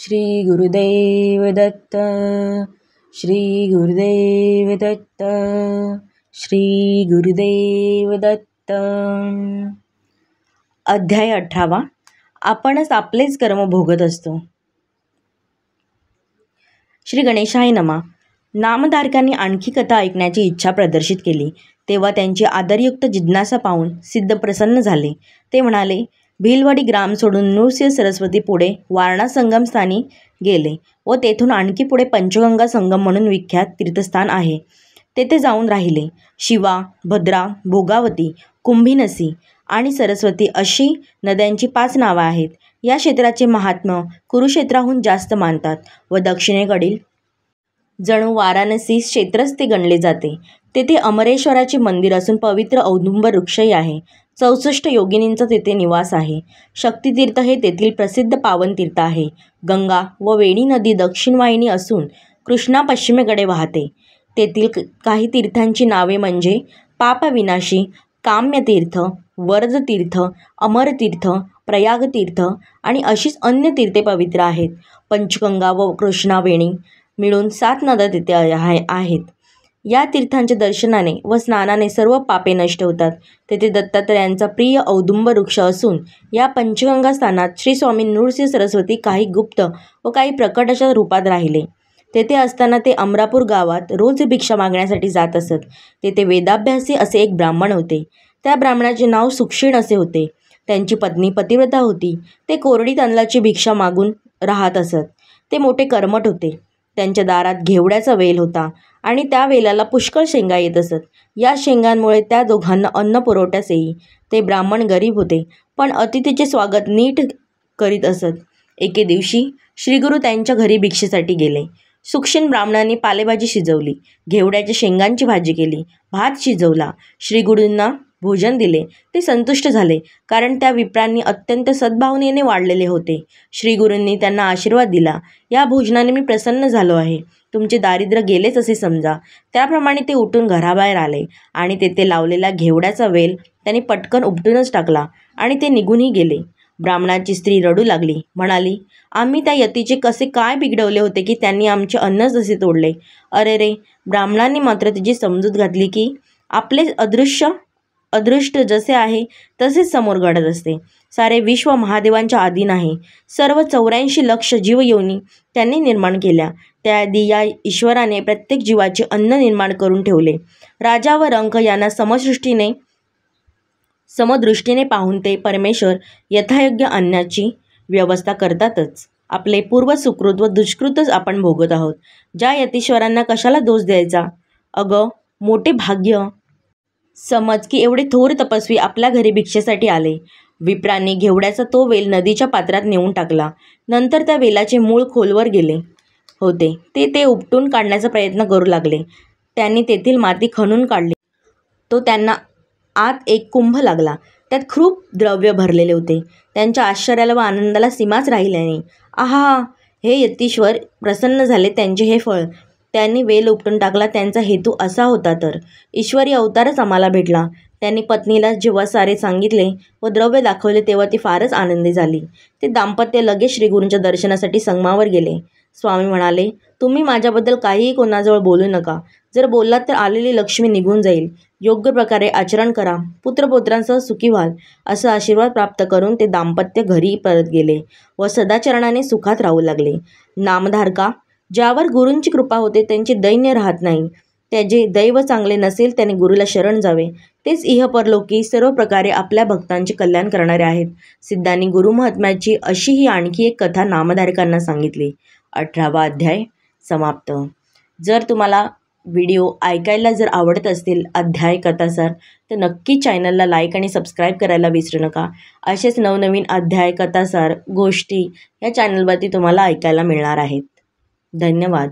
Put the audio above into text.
श्री गुरुदेव दत्त, श्री गुरुदेव दत्त, श्री गुरुदेव दत्त। अध्याय 18। आपणच आपलेच कर्म भोगत असतो। श्री गणेशाय नमः। नामधारकांनी आणखी कथा ऐकण्याची इच्छा प्रदर्शित केली तेव्हा त्यांची आदरयुक्त जिज्ञासा पाहून सिद्ध प्रसन्न झाले। ते म्हणाले, भिलवाडी ग्राम सोडून नृसिंह सरस्वती पुढे वारणा संगम स्थानी गेले व तेथून आणखी पुढे पंचगंगा संगम म्हणून विख्यात तीर्थस्थान आहे, तेथे जाऊन राहिले। शिवा, भद्रा, भोगावती, कुंभिनसी आणि सरस्वती अशी नद्यांची 5 नावं आहेत। या क्षेत्राचे महात्म्य कुरुक्षेत्राहून जास्त मानतात व दक्षिणेकडील जणू वाराणसी क्षेत्रच ते गणले जाते। तेथे अमरेश्वराचे मंदिर असून पवित्र औदुंबर वृक्षही आहे। 64 योगिनींचा तेथे निवास आहे। शक्तितीर्थ हे तेथील प्रसिद्ध पावन तीर्थ आहे। गंगा व वेणी नदी दक्षिण वाहिनी असून कृष्णा पश्चिमेकडे वाहते। तेथील काही तीर्थांची नावे म्हणजे पापविनाशी, काम्यतीर्थ, वरदतीर्थ, अमरतीर्थ, प्रयागतीर्थ आणि अशीच अन्य तीर्थे पवित्र आहेत। पंचगंगा व कृष्णा वेणी मिळून 7 नद्या तेथे आहेत। या तीर्थांच्या दर्शनाने व स्नानाने सर्व पापे नष्ट होतात। तेथे दत्तात्रयांचा प्रिय औदुंबर वृक्ष असून या पंचगंगा स्थानात श्री स्वामी नृसिंह सरस्वती काही गुप्त व काही प्रकट अशा रूपात राहिले। तेथे असताना ते अमरापूर गावात रोज भिक्षा मागण्यासाठी जात असत। तेथे वेदाभ्यासी असे एक ब्राह्मण होते। त्या ब्राह्मणाचे नाव सुक्षीण असे होते। त्यांची पत्नी पतिव्रता होती। ते कोरडी तांदळाची भिक्षा मागून राहत असत। ते मोठे कर्मठ होते। त्यांच्या दारात घेवड्याचा वेल होता आणि त्या वेलाला पुष्कळ शेंगा येत असत। या शेंगांमुळे त्या दोघांना अन्न पुरवठ्यास येई। ते ब्राह्मण गरीब होते, पण अतिथीचे स्वागत नीट करीत असत। एके दिवशी श्रीगुरु त्यांच्या घरी भिक्षेसाठी गेले। सुक्षीण ब्राह्मणांनी पालेभाजी शिजवली, घेवड्याच्या शेंगांची भाजी केली, भात शिजवला, श्रीगुरूंना भोजन दिले। ते संतुष्ट झाले, कारण त्या विप्रांनी अत्यंत सद्भावनेने वाढलेले होते। श्रीगुरूंनी त्यांना आशीर्वाद दिला, या भोजनाने मी प्रसन्न झालो आहे। तुमचे दारिद्र्य गेलेच असे समजा। त्याप्रमाणे ते उठून घराबाहेर आले आणि तेथे लावलेला घेवड्याचा वेल त्यांनी पटकन उपटूनच टाकला आणि ते निघूनही गेले। ब्राह्मणाची स्त्री रडू लागली, म्हणाली, आम्ही त्या यतीचे कसे काय बिघडवले होते की त्यांनी आमचे अन्नच असे तोडले। अरे रे! ब्राह्मणांनी मात्र तिची समजूत घातली की आपले अदृष्ट जसे आहे तसेच समोर घडत असते। सारे विश्व महादेवांच्या अधीन आहे। सर्व 84 लक्ष जीवयोनी त्यांनी निर्माण केल्या। त्याआधी या ईश्वराने प्रत्येक जीवाचे अन्न निर्माण करून ठेवले। राजा व रंक यांना समदृष्टीने पाहून ते परमेश्वर यथायोग्य अन्नाची व्यवस्था करतातच। आपले पूर्व सुकृत व दुष्कृतच आपण भोगत आहोत। ज्या यतीश्वरांना कशाला दोष द्यायचा? अगं, मोठे भाग्य समज की एवढे थोर तपस्वी आपल्या घरी भिक्षेसाठी आले। विप्रांनी घेवड्याचा तो वेल नदीच्या पात्रात नेऊन टाकला। नंतर त्या वेलाचे मूळ खोलवर गेले होते। ते उपटून काढण्याचा प्रयत्न करू लागले। त्यांनी तेथील माती खणून काढली। तो त्यांना आत एक कुंभ लागला। त्यात खूप द्रव्य भरलेले होते। त्यांच्या आश्चर्याला व आनंदाला सीमाच राहिल्या नाही। आहा! हे यतीश्वर प्रसन्न झाले त्यांचे हे फळ। त्यांनी वेल उपटून टाकला त्यांचा हेतू असा होता तर ईश्वरी अवतारच आम्हाला भेटला। त्यांनी पत्नीला जेव्हा सारे सांगितले व द्रव्य दाखवले तेव्हा ती फारच आनंदी झाली। ते दाम्पत्य लगेच श्रीगुरूंच्या दर्शनासाठी संगमावर गेले। स्वामी म्हणाले, तुम्ही माझ्याबद्दल काहीही कोणाजवळ बोलू नका। जर बोललात तर आलेली लक्ष्मी निघून जाईल। योग्य प्रकारे आचरण करा, पुत्रपौत्रांसह सुखी व्हाल। असा आशीर्वाद प्राप्त करून ते दाम्पत्य घरी परत गेले व सदाचरणाने सुखात राहू लागले। नामधारका, ज्यावर गुरूंची कृपा होते त्यांचे दैन्य राहत नाही। त्याचे दैव चांगले नसेल त्याने गुरुला शरण जावे। तेच इहपरलोकी सर्व प्रकारे आपल्या भक्तांचे कल्याण करणारे आहेत। सिद्धांनी गुरुमहात्म्याची अशी ही आणखी एक कथा नामधारकांना सांगितली। 18वा अध्याय समाप्त। जर तुम्हाला व्हिडिओ ऐकायला जर आवडत असतील अध्याय कथासार तर नक्की चॅनलला लाईक आणि सबस्क्राईब करायला विसरू नका। असेच नवनवीन अध्याय कथासार गोष्टी या चॅनलवरती तुम्हाला ऐकायला मिळणार आहेत। धन्यवाद।